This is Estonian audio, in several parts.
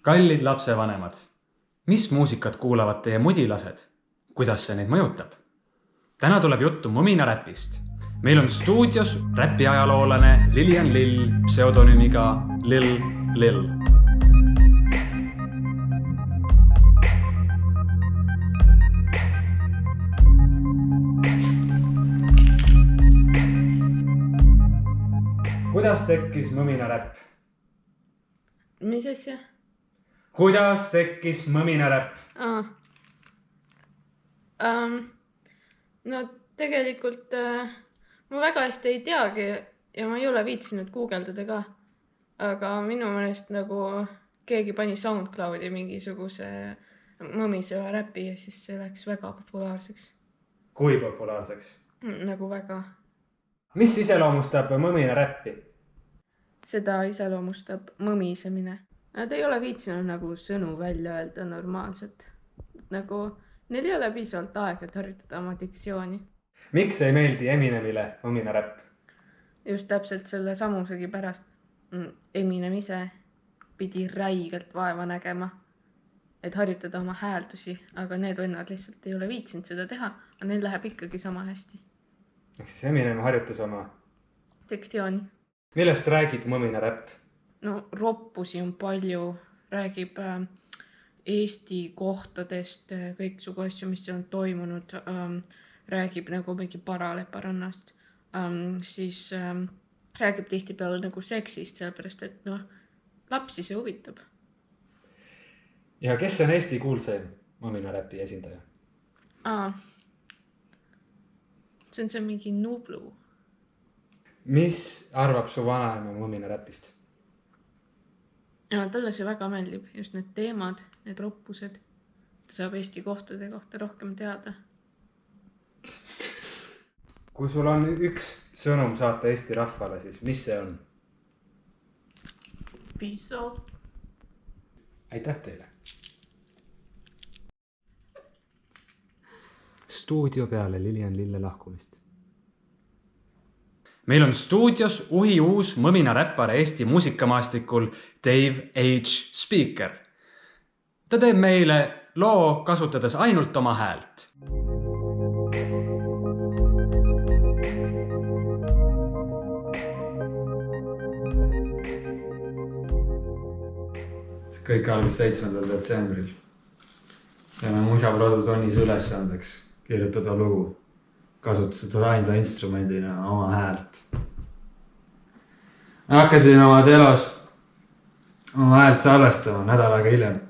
Kallid lapsevanemad, mis muusikat kuulavad teie mudilased? Kuidas see neid mõjutab? Täna tuleb juttu Mõmina räpist. Meil on stuudios räpi ajaloolane Lilian Lill pseudonüümiga Lill Lill. Kuidas tekkis Mõmina räpp? Mis asja? Kuidas tekkis Mõmina räpp? No tegelikult ma väga hästi ei teagi ja ma ei ole viitsinud guugeldada ka. Aga minu meelest nagu keegi pani SoundCloudi mingisuguse mõmiseva räpi ja siis see läks väga populaarseks. Kui populaarseks? Nagu väga. Mis iseloomustab Mõmina räppi? Seda iseloomustab mõmisemine. Nad ei ole viitsinud nagu sõnu välja öelda normaalselt. Nagu neil ei ole piisavalt aega, et harjutada oma diktsiooni. Miks ei meeldi Eminemile Mõmina räpp? Just täpselt selle samusegi pärast. Eminem ise pidi räigelt vaeva nägema, et harjutada oma hääldusi, aga need vennad lihtsalt ei ole viitsinud seda teha, aga neil läheb ikkagi sama hästi. Ehk siis Eminem harjutas oma diktsiooni. Millest räägib Mõmina räpp? No roppusi on palju, räägib Eesti kohtadest, kõiksugu asju, mis on toimunud, räägib nagu mingi Paraleparannast, siis räägib tihtipeale nagu seksist, sellepärast et lapsi see huvitab. Ja kes on Eesti kuulsaim Mõmina räpi esindaja? See on see mingi Nublu. Mis arvab su vanaema Mõmina räpist? Ja talle see väga meeldib, just need teemad, need roppused. Ta saab Eesti kohtade kohta rohkem teada. Kui sul on üks sõnum saata Eesti rahvale, siis mis see on? Peace out. Aitäh teile. Stuudio peale Lilian Lille lahkumist. Meil on stuudios uhi uus Mõmina räppar Eesti muusikamaastikul Dave H. Speaker. Ta teeb meile loo kasutades ainult oma häält. See kõik algas 7. detsembril. Ja musaprodu Tonis ülesandeks kirjutada lugu. Kasutasid ainsa instrumendina oma häält. Hakkasin oma telos oma häält salvestama nädal aega hiljem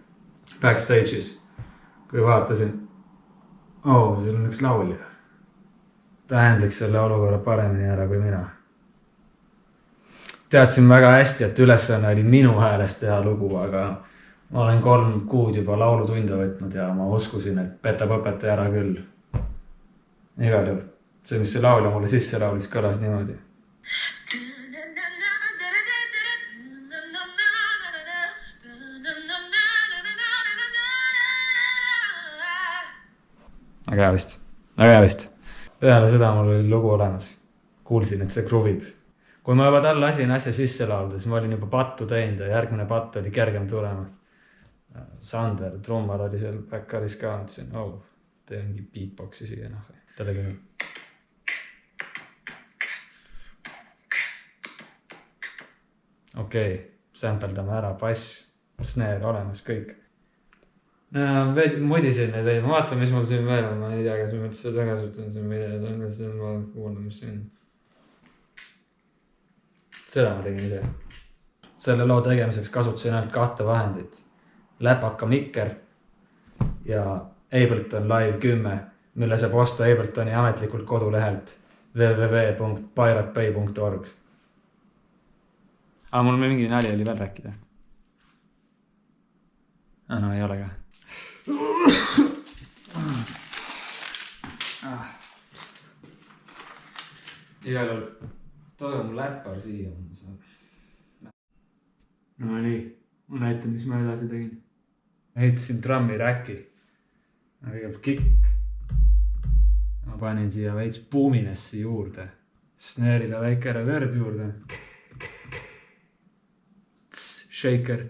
backstage'is, kui vaatasin, seal on üks laulja. Ta händliks selle olukorra paremini ära kui mina. Teadsin väga hästi, et ülesanne oli minu häälest teha lugu, aga ma olen 3 kuud juba laulutunde võtnud ja ma uskusin, et petab õpetaja ära küll. Igal juhul. See, mis see laulja mulle sisse laulis, kõlas niimoodi. Väga hea vist. Peale seda mul oli lugu olemas. Kuulsin, et see kruvib. Kui ma juba talle lasin asja sisse laulda, siis ma olin juba pattu teinud ja järgmine patt oli kergem tulema. Sander, trummar oli seal backaris ka. Ütlesin, tee mingi beatboxi siia. Ta tegi nii. Okei, sämpeldame ära, bass, snare olemas, kõik. Mudisin neid ei, ma vaatan, mis mul siin veel on, ma ei tea, kas ma üldse tagasi ütlen siin videos, ma kuulan, mis siin. Seda ma tegin ise. Selle loo tegemiseks kasutasin ainult 2 vahendit. Läpaka mikker ja Ableton Live 10, mille saab osta Abletoni ametlikult kodulehelt www.piratebay.org. Mul mingi nali oli veel rääkida. No ei ole ka. Igal juhul, tooge mu läppar siia. No nii, ma näitan, mis ma edasi tegin. Ehitasin trammi räki. Kõigepealt kikk. Ma panin siia veits buuminessi juurde. Snare'ile väike reverb juurde. Shaker.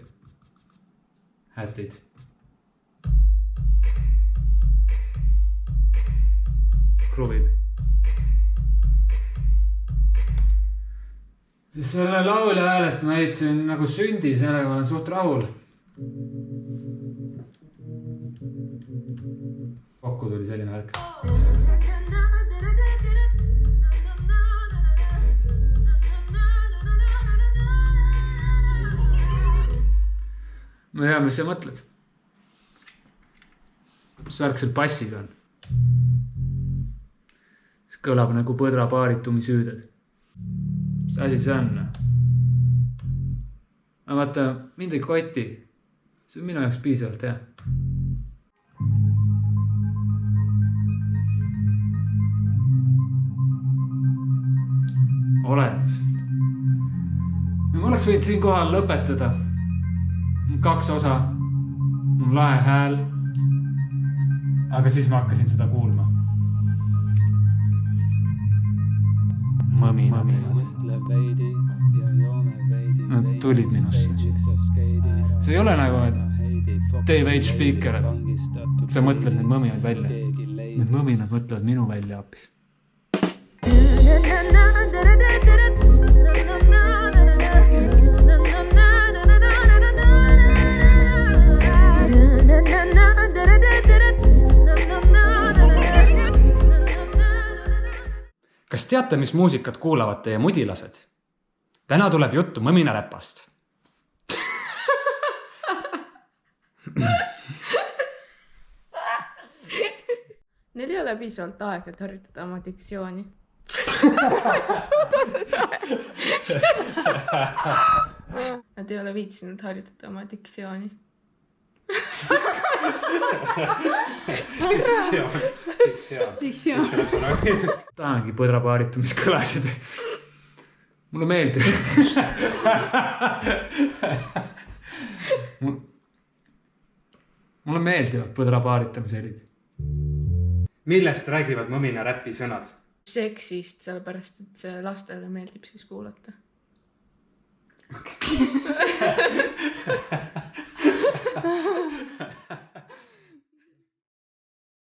hätid. Kruvib. Siis selle laulja häälest ma heitsin nagu sündi, sellega olen suht rahul. Kokku tuli selline värk. Ma ei tea, mis sa mõtled? Mis värk seal passiga on? See kõlab nagu põdra paaritumi süüded. Mis asi see on? Aga vaata, mind ei koti. See on minu jaoks piisavalt hea. Olemas. Ma oleks võinud siin kohal lõpetada. 2 osa. Mul lahe hääl. Aga siis ma hakkasin seda kuulma. Mõminad. Nad tulid minusse. See ei ole nagu, et Dave H. Speaker, et sa mõtled need mõminad välja. Need mõminad mõtlevad minu välja hoopis. Kas teate, mis muusikat kuulavad teie mudilased? Täna tuleb juttu mõminaräpast. Neil ei ole piisavalt aega, et harjutada oma diktsiooni. Suuda seda. Nad ei ole viitsinud harjutada oma diktsiooni. Diktsioon. Tahangi põdra paaritumis kõlasid. Mulle meeldib. Mulle meeldivad põdra paaritamiselid. Millest räägivad mõmina räpi sõnad? Seksist, sellepärast, et see lastele meeldib siis kuulata.